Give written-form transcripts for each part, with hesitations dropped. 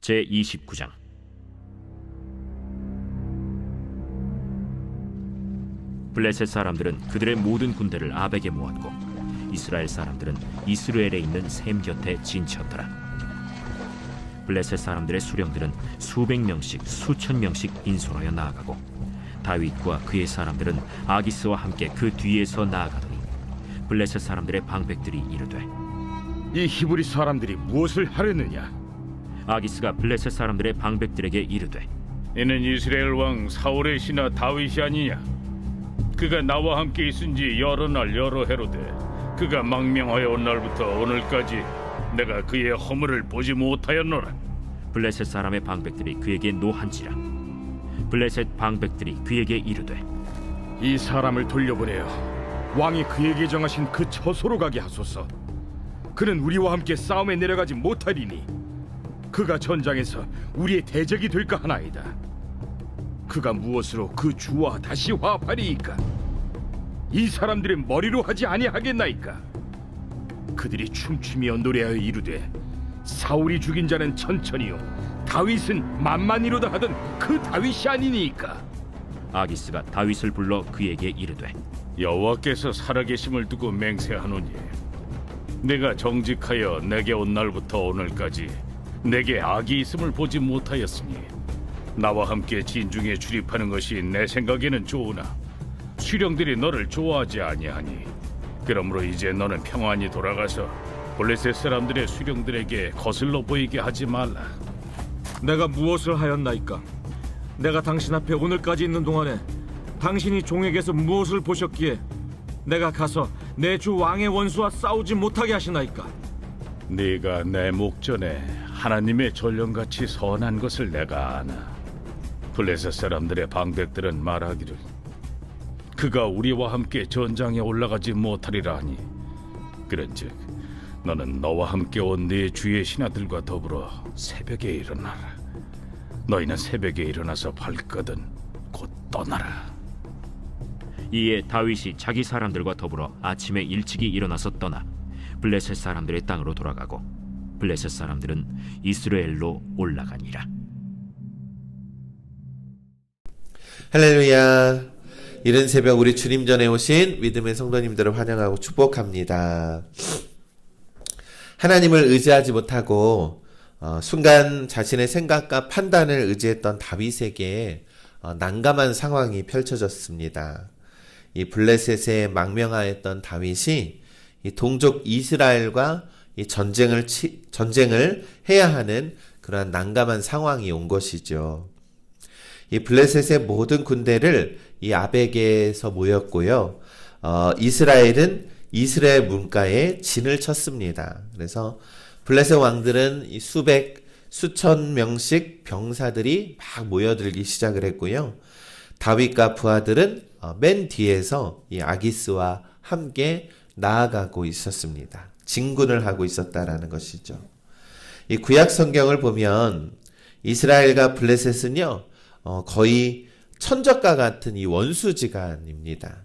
제29장. 블레셋 사람들은 그들의 모든 군대를 아벡에 모았고 이스라엘 사람들은 이스라엘에 있는 셈 곁에 진쳤더라. 블레셋 사람들의 수령들은 수백 명씩 수천 명씩 인솔하여 나아가고 다윗과 그의 사람들은 아기스와 함께 그 뒤에서 나아가더니 블레셋 사람들의 방백들이 이르되 이 히브리 사람들이 무엇을 하려느냐? 아기스가 블레셋 사람들의 방백들에게 이르되 이는 이스라엘 왕 사울의 신하 다윗이 아니냐? 그가 나와 함께 있은지 여러 날 여러 해로되 그가 망명하여 온 날부터 오늘까지 내가 그의 허물을 보지 못하였노라. 블레셋 사람의 방백들이 그에게 노한지라. 블레셋 방백들이 그에게 이르되 이 사람을 돌려보내어 왕이 그에게 정하신 그 처소로 가게 하소서. 그는 우리와 함께 싸움에 내려가지 못하리니 그가 전장에서 우리의 대적이 될까 하나이다. 그가 무엇으로 그 주와 다시 화합하리이까? 이 사람들의 머리로 하지 아니하겠나이까? 그들이 춤추며 노래하여 이르되 사울이 죽인 자는 천천히요 다윗은 만만이로다 하던 그 다윗이 아니니까. 아기스가 다윗을 불러 그에게 이르되 여호와께서 살아계심을 두고 맹세하노니 내가 정직하여 내게 온 날부터 오늘까지 내게 악이 있음을 보지 못하였으니 나와 함께 진중에 출입하는 것이 내 생각에는 좋으나 수령들이 너를 좋아하지 아니하니 그러므로 이제 너는 평안히 돌아가서 블레셋 사람들의 수령들에게 거슬러 보이게 하지 말라. 내가 무엇을 하였나이까? 내가 당신 앞에 오늘까지 있는 동안에 당신이 종에게서 무엇을 보셨기에 내가 가서 내 주 왕의 원수와 싸우지 못하게 하시나이까? 네가 내 목전에 하나님의 전령같이 선한 것을 내가 아나. 블레셋 사람들의 방백들은 말하기를 그가 우리와 함께 전장에 올라가지 못하리라 하니 그런즉 너는 너와 함께 온 네 주의 신하들과 더불어 새벽에 일어나라. 너희는 새벽에 일어나서 발거든 곧 떠나라. 이에 다윗이 자기 사람들과 더불어 아침에 일찍이 일어나서 떠나 블레셋 사람들의 땅으로 돌아가고 블레셋 사람들은 이스라엘로 올라가니라. 할렐루야. 이른 새벽 우리 주님 전에 오신 믿음의 성도님들을 환영하고 축복합니다. 하나님을 의지하지 못하고 순간 자신의 생각과 판단을 의지했던 다윗에게 난감한 상황이 펼쳐졌습니다. 이 블레셋에 망명하였던 다윗이 이 동족 이스라엘과 이 전쟁을 해야 하는 그러한 난감한 상황이 온 것이죠. 이 블레셋의 모든 군대를 이 아벡에서 모였고요. 이스라엘은 이스라엘 문가에 진을 쳤습니다. 그래서 블레셋 왕들은 이 수천 명씩 병사들이 막 모여들기 시작을 했고요. 다윗과 부하들은 맨 뒤에서 이 아기스와 함께 나아가고 있었습니다. 진군을 하고 있었다라는 것이죠. 이 구약 성경을 보면 이스라엘과 블레셋은요, 거의 천적과 같은 이 원수지간입니다.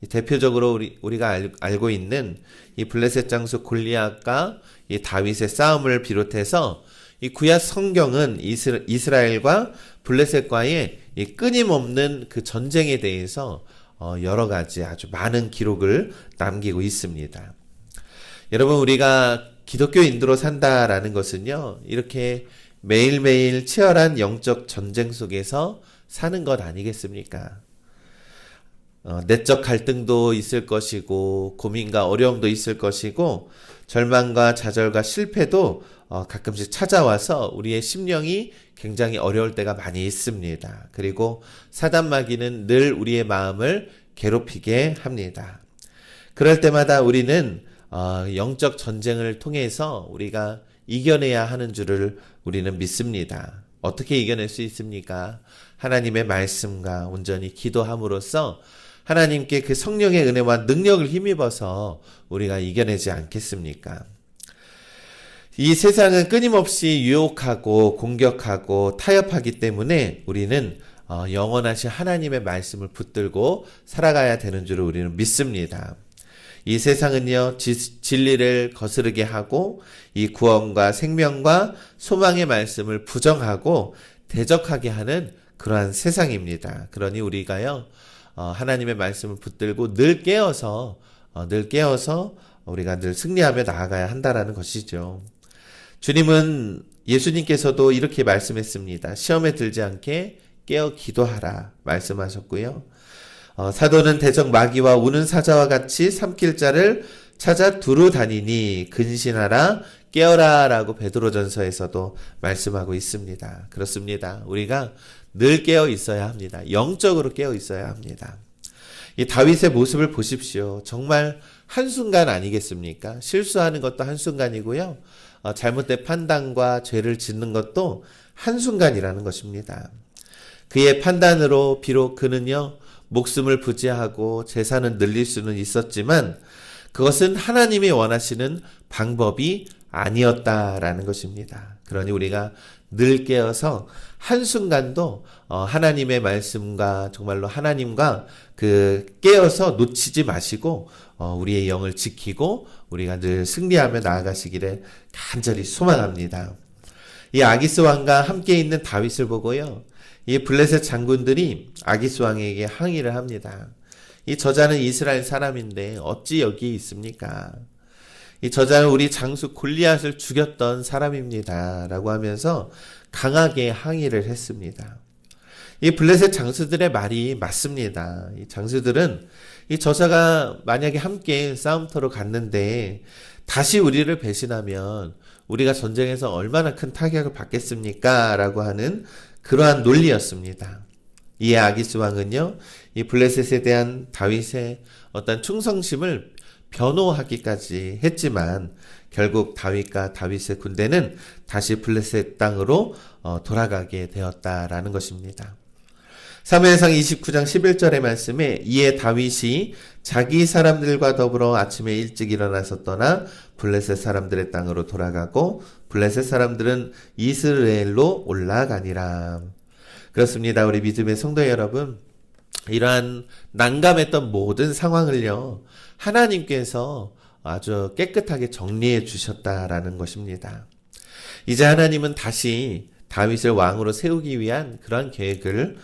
대표적으로 우리가 알고 있는 이 블레셋 장수 골리앗과 이 다윗의 싸움을 비롯해서 이 구약 성경은 이스라엘과 블레셋과의 이 끊임없는 그 전쟁에 대해서 여러 가지 아주 많은 기록을 남기고 있습니다. 여러분, 우리가 기독교인으로 산다라는 것은요, 이렇게 매일매일 치열한 영적 전쟁 속에서 사는 것 아니겠습니까? 내적 갈등도 있을 것이고 고민과 어려움도 있을 것이고 절망과 좌절과 실패도 가끔씩 찾아와서 우리의 심령이 굉장히 어려울 때가 많이 있습니다. 그리고 사단 마귀는 늘 우리의 마음을 괴롭히게 합니다. 그럴 때마다 우리는 영적 전쟁을 통해서 우리가 이겨내야 하는 줄을 우리는 믿습니다. 어떻게 이겨낼 수 있습니까? 하나님의 말씀과 온전히 기도함으로써 하나님께 그 성령의 은혜와 능력을 힘입어서 우리가 이겨내지 않겠습니까? 이 세상은 끊임없이 유혹하고 공격하고 타협하기 때문에 우리는 영원하신 하나님의 말씀을 붙들고 살아가야 되는 줄을 우리는 믿습니다. 이 세상은요, 진리를 거스르게 하고 이 구원과 생명과 소망의 말씀을 부정하고 대적하게 하는 그러한 세상입니다. 그러니 우리가요, 하나님의 말씀을 붙들고 늘 깨어서 우리가 늘 승리하며 나아가야 한다라는 것이죠. 주님은 예수님께서도 이렇게 말씀했습니다. 시험에 들지 않게 깨어 기도하라 말씀하셨고요. 사도는 대적 마귀와 우는 사자와 같이 삼킬 자를 찾아 두루 다니니 근신하라 깨어라 라고 베드로전서에서도 말씀하고 있습니다. 그렇습니다. 우리가 늘 깨어 있어야 합니다. 영적으로 깨어 있어야 합니다. 이 다윗의 모습을 보십시오. 정말 한순간 아니겠습니까? 실수하는 것도 한순간이고요. 잘못된 판단과 죄를 짓는 것도 한순간이라는 것입니다. 그의 판단으로 비록 그는요, 목숨을 부지하고 재산을 늘릴 수는 있었지만 그것은 하나님이 원하시는 방법이 아니었다라는 것입니다. 그러니 우리가 늘 깨어서 한순간도 하나님의 말씀과 정말로 하나님과 깨어서 놓치지 마시고 우리의 영을 지키고 우리가 늘 승리하며 나아가시기를 간절히 소망합니다. 이 아기스 왕과 함께 있는 다윗을 보고요, 이 블레셋 장군들이 아기스 왕에게 항의를 합니다. 이 저자는 이스라엘 사람인데 어찌 여기에 있습니까? 이 저자는 우리 장수 골리앗을 죽였던 사람입니다. 라고 하면서 강하게 항의를 했습니다. 이 블레셋 장수들의 말이 맞습니다. 이 장수들은 이 저자가 만약에 함께 싸움터로 갔는데 다시 우리를 배신하면 우리가 전쟁에서 얼마나 큰 타격을 받겠습니까? 라고 하는 그러한 논리였습니다. 이에 아기스 왕은요, 이 블레셋에 대한 다윗의 어떤 충성심을 변호하기까지 했지만 결국 다윗과 다윗의 군대는 다시 블레셋 땅으로 돌아가게 되었다라는 것입니다. 사무엘상 29장 11절의 말씀에 이에 다윗이 자기 사람들과 더불어 아침에 일찍 일어나서 떠나 블레셋 사람들의 땅으로 돌아가고 블레셋 사람들은 이스라엘로 올라가니라. 그렇습니다. 우리 믿음의 성도 여러분, 이러한 난감했던 모든 상황을요, 하나님께서 아주 깨끗하게 정리해 주셨다라는 것입니다. 이제 하나님은 다시 다윗을 왕으로 세우기 위한 그런 계획을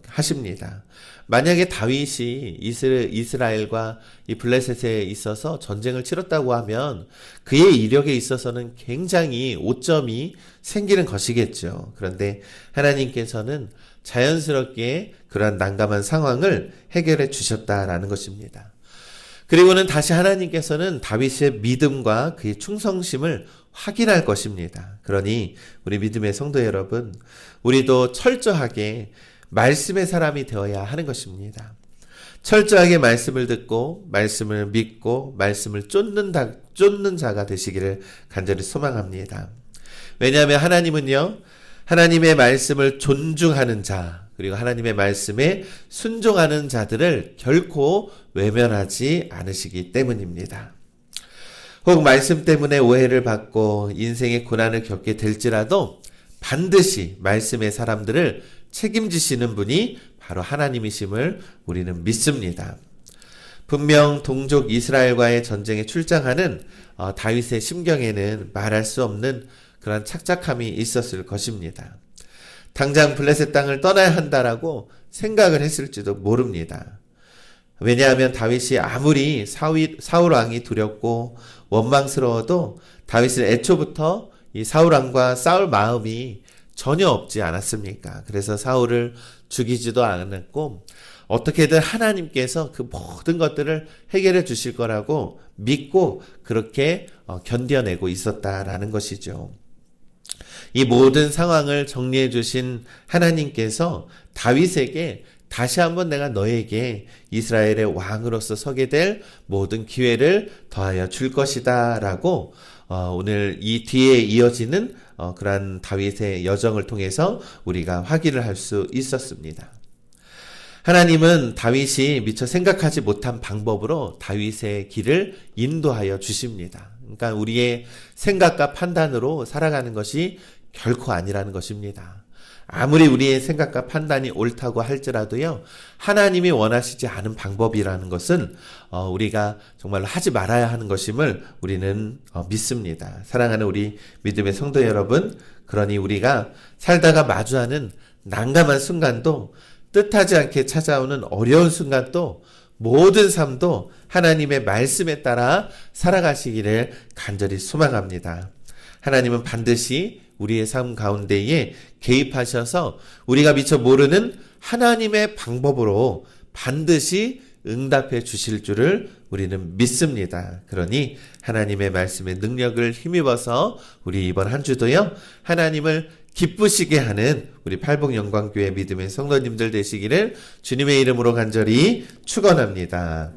하십니다. 만약에 다윗이 이스라엘과 이 블레셋에 있어서 전쟁을 치렀다고 하면 그의 이력에 있어서는 굉장히 오점이 생기는 것이겠죠. 그런데 하나님께서는 자연스럽게 그러한 난감한 상황을 해결해 주셨다라는 것입니다. 그리고는 다시 하나님께서는 다윗의 믿음과 그의 충성심을 확인할 것입니다. 그러니 우리 믿음의 성도 여러분, 우리도 철저하게 말씀의 사람이 되어야 하는 것입니다. 철저하게 말씀을 듣고 말씀을 믿고 말씀을 쫓는 자가 되시기를 간절히 소망합니다. 왜냐하면 하나님은요, 하나님의 말씀을 존중하는 자, 그리고 하나님의 말씀에 순종하는 자들을 결코 외면하지 않으시기 때문입니다. 혹 말씀 때문에 오해를 받고 인생의 고난을 겪게 될지라도 반드시 말씀의 사람들을 책임지시는 분이 바로 하나님이심을 우리는 믿습니다. 분명 동족 이스라엘과의 전쟁에 출장하는 다윗의 심경에는 말할 수 없는 그런 착잡함이 있었을 것입니다. 당장 블레셋 땅을 떠나야 한다라고 생각을 했을지도 모릅니다. 왜냐하면 다윗이 아무리 사울 왕이 두렵고 원망스러워도 다윗은 애초부터 이 사울 왕과 싸울 마음이 전혀 없지 않았습니까? 그래서 사울을 죽이지도 않았고 어떻게든 하나님께서 그 모든 것들을 해결해 주실 거라고 믿고 그렇게 견뎌내고 있었다라는 것이죠. 이 모든 상황을 정리해 주신 하나님께서 다윗에게 다시 한번 내가 너에게 이스라엘의 왕으로서 서게 될 모든 기회를 더하여 줄 것이다 라고 오늘 이 뒤에 이어지는 그러한 다윗의 여정을 통해서 우리가 확인을 할 수 있었습니다. 하나님은 다윗이 미처 생각하지 못한 방법으로 다윗의 길을 인도하여 주십니다. 그러니까 우리의 생각과 판단으로 살아가는 것이 결코 아니라는 것입니다. 아무리 우리의 생각과 판단이 옳다고 할지라도요, 하나님이 원하시지 않은 방법이라는 것은 우리가 정말로 하지 말아야 하는 것임을 우리는 믿습니다. 사랑하는 우리 믿음의 성도 여러분, 그러니 우리가 살다가 마주하는 난감한 순간도, 뜻하지 않게 찾아오는 어려운 순간도, 모든 삶도 하나님의 말씀에 따라 살아가시기를 간절히 소망합니다. 하나님은 반드시 우리의 삶 가운데에 개입하셔서 우리가 미처 모르는 하나님의 방법으로 반드시 응답해 주실 줄을 우리는 믿습니다. 그러니 하나님의 말씀의 능력을 힘입어서 우리 이번 한 주도요, 하나님을 기쁘시게 하는 우리 팔복영광교회 믿음의 성도님들 되시기를 주님의 이름으로 간절히 축원합니다.